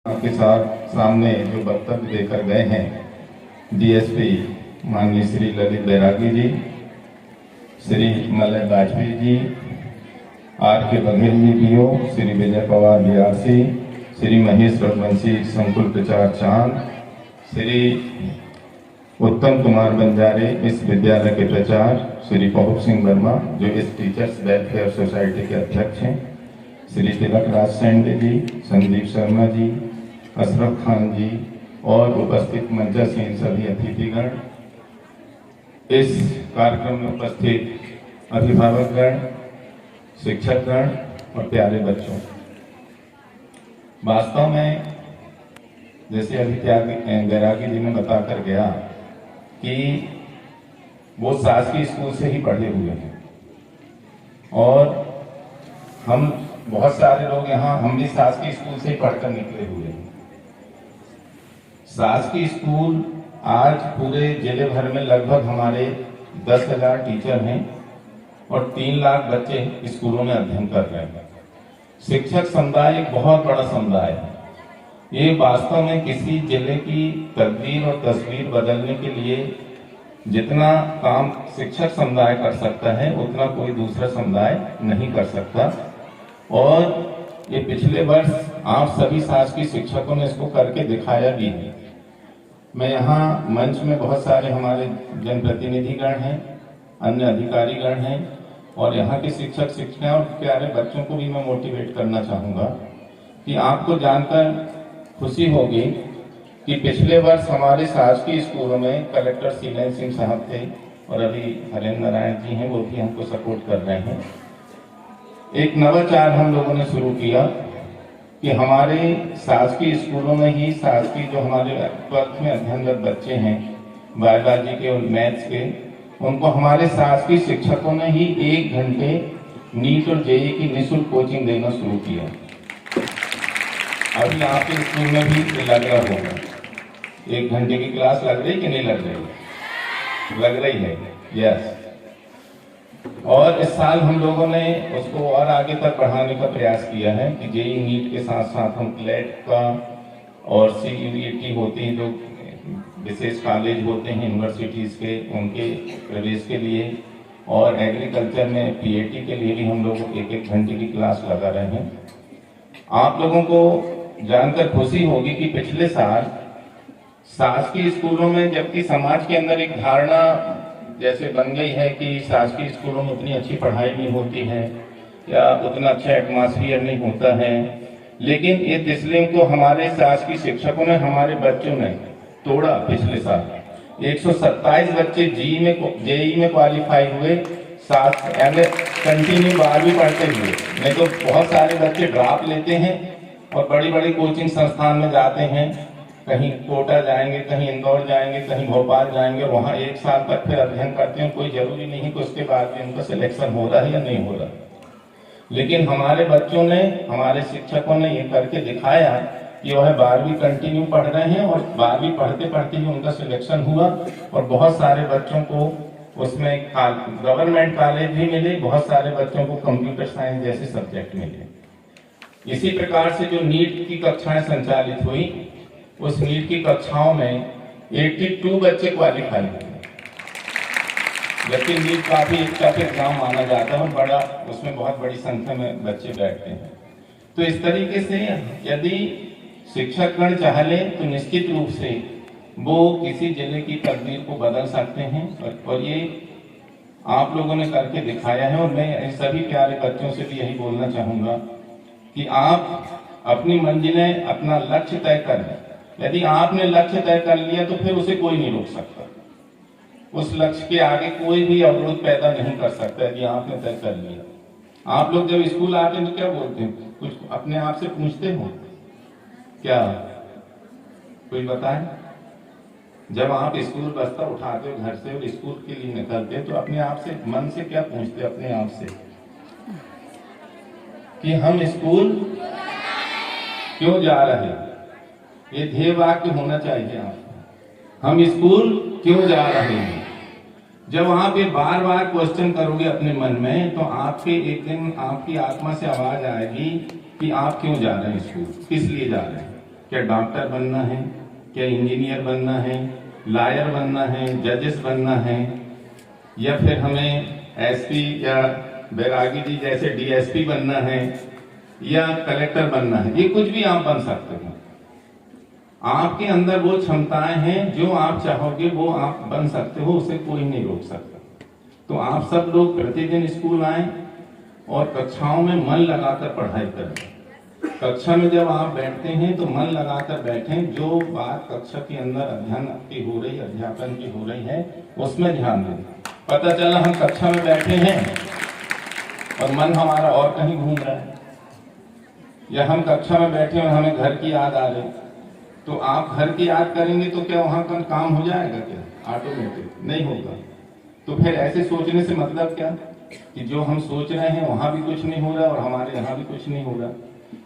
आपके साथ सामने जो वक्तव्य देकर गए हैं डीएसपी माननीय Shri Lalit Bairagi ji, Shri Malay Vajpayee ji, R K Baghel ji PO, Shri Vijay Pawar BRC, Shri Mahesh Raghuvanshi संकुल प्रचार चांद, श्री उत्तम कुमार बंजारे इस विद्यालय के प्रचार, श्री पहुप सिंह वर्मा जो इस टीचर्स वेलफेयर सोसाइटी के अध्यक्ष हैं, श्री तिलक राज सेंडे जी, संदीप शर्मा जी, अशरफ खान जी और उपस्थित मंचासीन सभी अतिथिगण, इस कार्यक्रम में उपस्थित अभिभावकगण, शिक्षकगण और प्यारे बच्चों, वास्तव में जैसे अभी बैरागी जी ने बताकर गया कि वो शासकीय स्कूल से ही पढ़े हुए हैं और हम बहुत सारे लोग यहाँ हम भी शासकीय स्कूल से ही पढ़कर निकले हुए हैं। शासकीय स्कूल आज पूरे जिले भर में लगभग हमारे 10,000 टीचर हैं और 3 लाख बच्चे स्कूलों में अध्ययन कर रहे हैं। शिक्षक समुदाय एक बहुत बड़ा समुदाय है। ये वास्तव में किसी जिले की तकदीर और तस्वीर बदलने के लिए जितना काम शिक्षक समुदाय कर सकता है उतना कोई दूसरा समुदाय नहीं कर सकता। और ये पिछले वर्ष आप सभी शासकीय शिक्षकों ने इसको करके दिखाया भी है। मैं यहाँ मंच में बहुत सारे हमारे जनप्रतिनिधिगण हैं, अन्य अधिकारीगण हैं और यहाँ के शिक्षक शिक्षिकाएं और प्यारे बच्चों को भी मैं मोटिवेट करना चाहूँगा कि आपको जानकर खुशी होगी कि पिछले वर्ष हमारे शासकीय स्कूलों में कलेक्टर शीलन सिंह साहब थे और अभी हरेंद्र नारायण जी हैं, वो भी हमको सपोर्ट कर रहे हैं। एक नवाचार हम लोगों ने शुरू किया कि हमारे शासकीय स्कूलों में ही शासकीय जो हमारे 12th में अध्ययनरत बच्चे हैं बायोलॉजी के और मैथ्स के, उनको हमारे शासकीय शिक्षकों ने ही 1 घंटे नीट और जेईई की निःशुल्क कोचिंग देना शुरू किया। अभी आपके स्कूल में भी लग रहा होगा, 1 घंटे की क्लास लग रही कि नहीं लग रही? लग रही है, यस। और इस साल हम लोगों ने उसको और आगे तक बढ़ाने का प्रयास किया है कि जेईई नीट के साथ साथ हम क्लेट का और सीयूईटी होती है जो विशेष कॉलेज होते हैं यूनिवर्सिटीज के, उनके प्रवेश के लिए और एग्रीकल्चर में पीएटी के लिए भी हम लोग 1-1 घंटे की क्लास लगा रहे हैं। आप लोगों को जानकर खुशी होगी कि पिछले साल शासकीय स्कूलों में, जबकि समाज के अंदर एक धारणा जैसे बन गई है कि शासकीय स्कूलों में उतनी अच्छी पढ़ाई नहीं होती है या उतना अच्छा एटमॉस्फेयर नहीं होता है, लेकिन ये डिसिप्लिन को हमारे शासकीय शिक्षकों ने, हमारे बच्चों ने तोड़ा। पिछले साल 127 बच्चे जेईई में क्वालिफाई हुए, कंटिन्यू 12वीं पढ़ते हुए। नहीं तो बहुत सारे बच्चे ड्रॉप लेते हैं और बड़ी बड़ी कोचिंग संस्थान में जाते हैं, कहीं कोटा जाएंगे, कहीं इंदौर जाएंगे, कहीं भोपाल जाएंगे और वहाँ 1 साल तक फिर अध्ययन करते हैं। कोई जरूरी नहीं कि उसके बाद भी उनका सिलेक्शन हो रहा है या नहीं हो रहा, लेकिन हमारे बच्चों ने, हमारे शिक्षकों ने ये करके दिखाया कि वह 12वीं कंटिन्यू पढ़ रहे हैं और 12वीं पढ़ते पढ़ते ही उनका सिलेक्शन हुआ और बहुत सारे बच्चों को उसमें गवर्नमेंट कॉलेज भी मिले, बहुत सारे बच्चों को कंप्यूटर साइंस जैसे सब्जेक्ट मिले। इसी प्रकार से जो नीट की कक्षाएं संचालित हुई, उस नीट की कक्षाओं में 82 बच्चे क्वालिफाई हुए, जबकि नीट काफी टफ एग्जाम माना जाता है और बड़ा, उसमें बहुत बड़ी संख्या में बच्चे बैठते हैं। तो इस तरीके से यदि शिक्षकगण चाह ले तो निश्चित रूप से वो किसी जिले की तकदीर को बदल सकते हैं और ये आप लोगों ने करके दिखाया है। और मैं सभी प्यारे बच्चों से भी यही बोलना चाहूंगा कि आप अपनी मंजिलें, अपना लक्ष्य तय कर लें। यदि आपने लक्ष्य तय कर लिया तो फिर उसे कोई नहीं रोक सकता, उस लक्ष्य के आगे कोई भी अवरोध पैदा नहीं कर सकता। यदि आपने तय कर लिया, आप लोग जब स्कूल आते हैं तो क्या बोलते हैं? कुछ अपने आप से पूछते हो क्या? कोई बताए? जब आप स्कूल बस्ता उठाते हो घर से और स्कूल के लिए निकलते हो तो अपने आप से, मन से क्या पूछते हो अपने आप से कि हम स्कूल क्यों जा रहे हैं? ये ध्येय वाक्य होना चाहिए आपको, हम स्कूल क्यों जा रहे हैं। जब आप ये बार बार क्वेश्चन करोगे अपने मन में तो आपके एक दिन आपकी आत्मा से आवाज आएगी कि आप क्यों जा रहे हैं स्कूल, किस लिए जा रहे हैं। क्या डॉक्टर बनना है, क्या इंजीनियर बनना है, लॉयर बनना है, जजेस बनना है, या फिर हमें एसपी या बैरागी जी जैसे डीएसपी बनना है, या कलेक्टर बनना है, ये कुछ भी आप बन सकते हो। आपके अंदर वो क्षमताएं हैं, जो आप चाहोगे वो आप बन सकते हो, उसे कोई नहीं रोक सकता। तो आप सब लोग प्रतिदिन स्कूल आएं और कक्षाओं में मन लगाकर पढ़ाई करें। कक्षा में जब आप बैठते हैं तो मन लगाकर बैठें, जो बात कक्षा के अंदर अध्ययन की हो रही, अध्यापन की हो रही है, उसमें ध्यान दें। पता चला हम कक्षा में बैठे हैं और मन हमारा और कहीं घूम रहा है, या हम कक्षा में बैठे और हमें घर की याद आ रही, तो आप घर की याद करेंगे तो क्या वहां का काम हो जाएगा? क्या ऑटोमेटिक नहीं होगा। तो फिर ऐसे सोचने से मतलब क्या कि जो हम सोच रहे हैं वहां भी कुछ नहीं हो रहा और हमारे यहाँ भी कुछ नहीं हो रहा।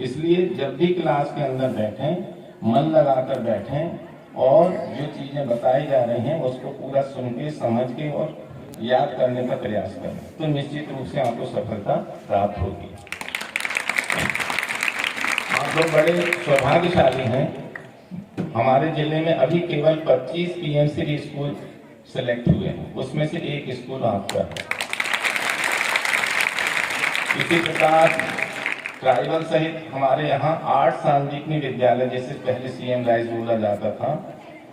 इसलिए जब भी क्लास के अंदर बैठें, मन लगाकर बैठें और जो चीजें बताई जा रही हैं उसको पूरा सुन के, समझ के और याद करने का प्रयास करें, तो निश्चित रूप से आपको सफलता प्राप्त होगी। आप लोग बड़े सौभाग्यशाली हैं। हमारे जिले में अभी केवल 25 पीएमसी स्कूल सेलेक्ट हुए हैं, उसमें से एक स्कूल आपका है। इसी प्रकार ट्राइबल सहित हमारे यहाँ 8 सांदीपनी विद्यालय, जैसे पहले सीएम राइज बोला जाता था,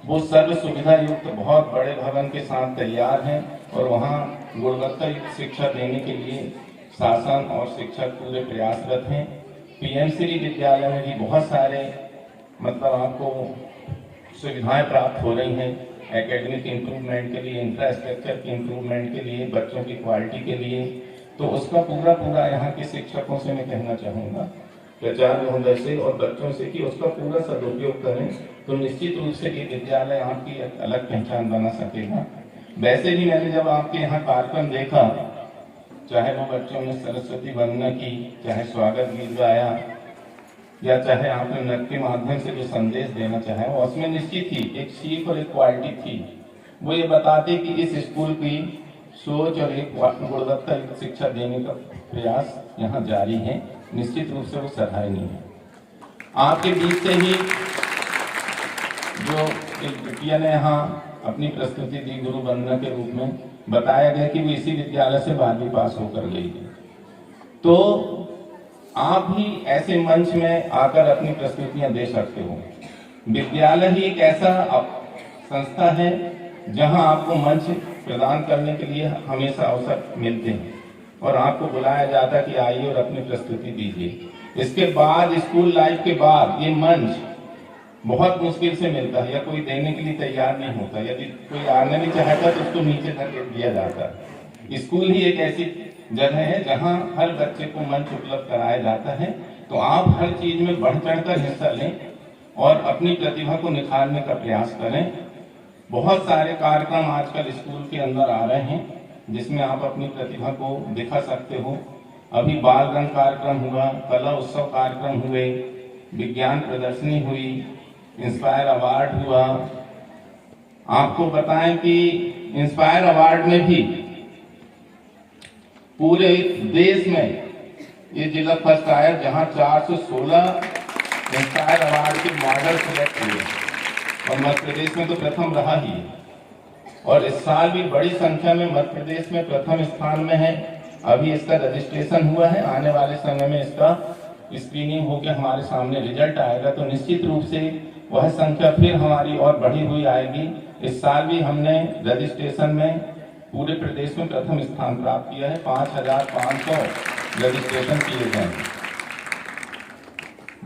वो सर्व सुविधा युक्त बहुत बड़े भवन के साथ तैयार हैं और वहाँ गुणवत्ता युक्त शिक्षा देने के लिए शासन और शिक्षक पूरे प्रयासरत हैं। पीएमसी विद्यालय में भी बहुत सारे आपको सुविधाएं प्राप्त हो रही हैं, एकेडमिक इम्प्रूवमेंट के लिए, इंफ्रास्ट्रक्चर की इम्प्रूवमेंट के लिए, बच्चों की क्वालिटी के लिए। तो उसका पूरा यहाँ के शिक्षकों से मैं कहना चाहूँगा, प्राचार्य महोदय से और बच्चों से, कि उसका पूरा सदुपयोग करें, तो निश्चित रूप से ये विद्यालय आपकी एक अलग पहचान बना सकेगा। वैसे भी मैंने जब आपके यहाँ कार्यक्रम देखा, चाहे वो बच्चों ने सरस्वती वंदना की, चाहे स्वागत गीत गाया, या चाहे आपने नृत्य के माध्यम से जो संदेश देना चाहे, वो उसमें निश्चित ही एक सीख और एक क्वालिटी थी। वो ये बताते कि इस स्कूल की सोच और एक गुणवत्ता युक्त शिक्षा देने का प्रयास यहाँ जारी है। निश्चित रूप से वो सराहनीय है। आपके बीच से ही जो एक बिटिया ने यहाँ अपनी प्रस्तुति दी गुरु वंदना के रूप में, बताया गया कि वो इसी विद्यालय से 12वीं पास होकर गई है। तो आप भी ऐसे मंच में आकर अपनी प्रस्तुतियां दे सकते हो। विद्यालय ही एक ऐसा संस्था है जहां आपको मंच प्रदान करने के लिए हमेशा अवसर मिलते हैं और आपको बुलाया जाता है कि आइए और अपनी प्रस्तुति दीजिए। इसके बाद स्कूल लाइफ के बाद ये मंच बहुत मुश्किल से मिलता है, या कोई देने के लिए तैयार नहीं होता। यदि कोई आना भी चाहता तो उसको नीचे धकेल दिया जाता है। स्कूल ही एक ऐसी जगह है जहां हर बच्चे को मंच उपलब्ध कराया जाता है। तो आप हर चीज में बढ़ चढ़कर हिस्सा लें और अपनी प्रतिभा को निखारने का प्रयास करें। बहुत सारे कार्यक्रम आजकल स्कूल के अंदर आ रहे हैं जिसमें आप अपनी प्रतिभा को दिखा सकते हो। अभी बाल रंग कार्यक्रम हुआ, कला उत्सव कार्यक्रम हुए, विज्ञान प्रदर्शनी हुई, इंस्पायर अवार्ड हुआ। आपको बताएं कि इंस्पायर अवार्ड में भी पूरे देश में ये जिला फर्स्ट आया, जहां 416 इंस्पायर अवार्ड के मॉडल सिलेक्ट हुए और मध्य प्रदेश में तो प्रथम रहा ही है। और इस साल भी बड़ी संख्या में मध्य प्रदेश में प्रथम स्थान में है। अभी इसका रजिस्ट्रेशन हुआ है, आने वाले समय में इसका स्क्रीनिंग होकर हमारे सामने रिजल्ट आएगा, तो निश्चित रूप से वह संख्या फिर हमारी और बढ़ी हुई आएगी। इस साल भी हमने रजिस्ट्रेशन में पूरे प्रदेश में प्रथम स्थान प्राप्त किया है। 5500 रजिस्ट्रेशन किए गए।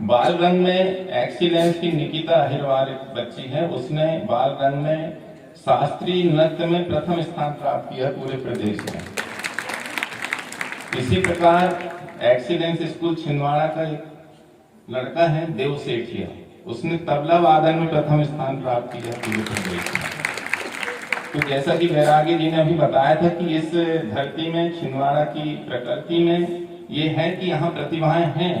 बाल रंग में एक्सीलेंस की निकिता अहिरवार बच्ची है, उसने बाल रंग में शास्त्रीय नृत्य में प्रथम स्थान प्राप्त किया पूरे प्रदेश में। इसी प्रकार एक्सीलेंस स्कूल छिंदवाड़ा का एक लड़का है देव सेठिया, उसने तबला वादन में प्रथम स्थान प्राप्त किया पूरे प्रदेश में। तो जैसा कि बैरागी जी ने अभी बताया था कि इस धरती में, छिंदवाड़ा की प्रकृति में ये है कि यहाँ प्रतिभाएं हैं,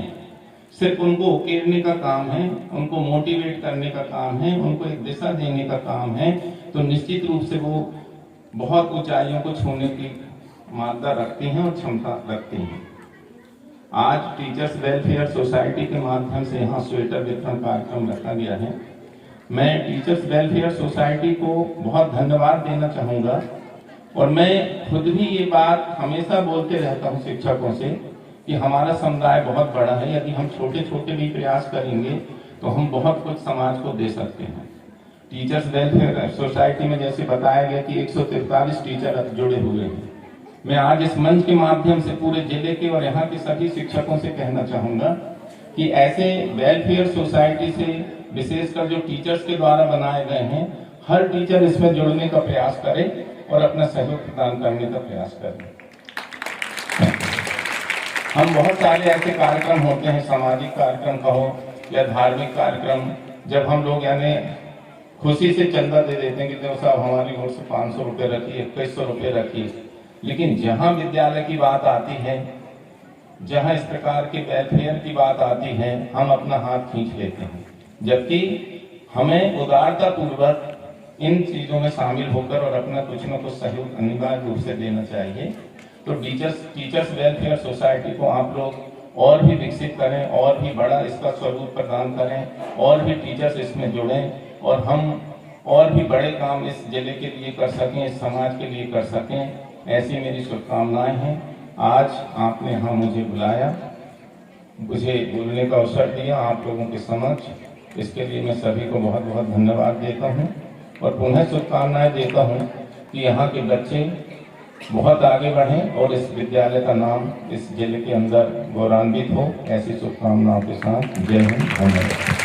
सिर्फ उनको उकेरने का काम है, उनको मोटिवेट करने का काम है, उनको एक दिशा देने का काम है। तो निश्चित रूप से वो बहुत ऊंचाइयों को छूने की मादा रखती हैं और क्षमता रखती हैं। आज टीचर्स वेलफेयर सोसाइटी के माध्यम से यहाँ स्वेटर वितरण कार्यक्रम रखा गया है। मैं टीचर्स वेलफेयर सोसाइटी को बहुत धन्यवाद देना चाहूँगा और मैं खुद भी ये बात हमेशा बोलते रहता हूँ शिक्षकों से कि हमारा समुदाय बहुत बड़ा है। यदि हम छोटे छोटे भी प्रयास करेंगे तो हम बहुत कुछ समाज को दे सकते हैं। टीचर्स वेलफेयर सोसाइटी में जैसे बताया गया कि 143 टीचर अब जुड़े हुए हैं। मैं आज इस मंच के माध्यम से पूरे जिले के और यहाँ के सभी शिक्षकों से कहना चाहूँगा कि ऐसे वेलफेयर सोसाइटी से विशेषकर जो टीचर्स के द्वारा बनाए गए हैं, हर टीचर इसमें जुड़ने का प्रयास करे और अपना सहयोग प्रदान करने का प्रयास करें। हम बहुत सारे ऐसे कार्यक्रम होते हैं, सामाजिक कार्यक्रम कहो या धार्मिक कार्यक्रम, जब हम लोग यानी खुशी से चंदा दे देते हैं कि देखो साहब हमारी ओर से 500 रुपये रखिए, 2100 रुपये रखिए, लेकिन जहाँ विद्यालय की बात आती है, जहाँ इस प्रकार के वेलफेयर की बात आती है, हम अपना हाथ खींच लेते हैं। जबकि हमें उदारता पूर्वक इन चीजों में शामिल होकर और अपना कुछ न कुछ सहयोग अनिवार्य रूप से देना चाहिए। तो टीचर्स वेलफेयर सोसाइटी को आप लोग और भी विकसित करें, और भी बड़ा इसका स्वरूप प्रदान करें, और भी टीचर्स इसमें जुड़ें और हम और भी बड़े काम इस जिले के लिए कर सकें, इस समाज के लिए कर सकें। ऐसी मेरी शुभकामनाएं हैं। आज आपने यहाँ मुझे बुलाया, मुझे बोलने का अवसर दिया आप लोगों के समक्ष, इसके लिए मैं सभी को बहुत बहुत धन्यवाद देता हूँ और पुनः शुभकामनाएं देता हूँ कि यहाँ के बच्चे बहुत आगे बढ़ें और इस विद्यालय का नाम इस जिले के अंदर गौरवान्वित हो। ऐसी शुभकामनाओं के साथ जय हिंद, धन्यवाद।